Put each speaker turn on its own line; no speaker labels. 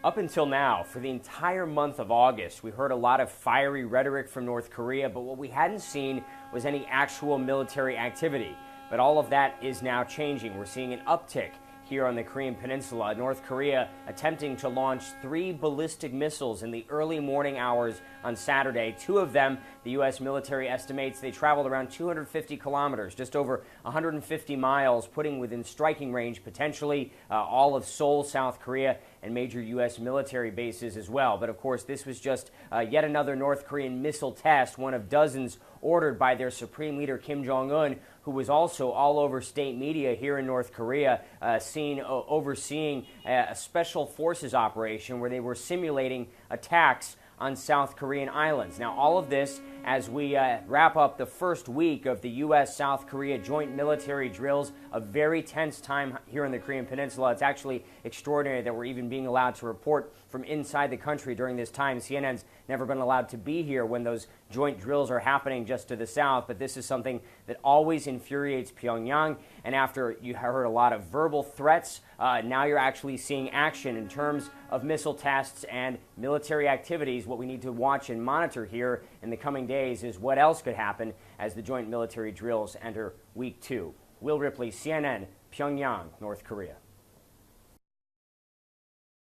Up until now, for the entire month of August, we heard a lot of fiery rhetoric from North Korea, but what we hadn't seen was any actual military activity. But all of that is now changing. We're seeing an uptick here on the Korean Peninsula. North Korea attempting to launch 3 ballistic missiles in the early morning hours on Saturday. 2 of them, the U.S. military estimates they traveled around 250 kilometers, just over 150 miles, putting within striking range potentially all of Seoul, South Korea, and major U.S. military bases as well. But of course, this was just yet another North Korean missile test, one of dozens ordered by their supreme leader Kim Jong-un, who was also all over state media here in North Korea, overseeing a special forces operation where they were simulating attacks on South Korean islands. Now, all of this as we wrap up the first week of the U.S.-South Korea joint military drills, a very tense time here in the Korean Peninsula. It's actually extraordinary that we're even being allowed to report from inside the country during this time. CNN's never been allowed to be here when those joint drills are happening just to the south, but this is something that always infuriates Pyongyang. And after you heard a lot of verbal threats, now you're actually seeing action in terms of missile tests and military activities. What we need to watch and monitor here in the coming days is what else could happen as the joint military drills enter week 2. Will Ripley, CNN, Pyongyang, North Korea.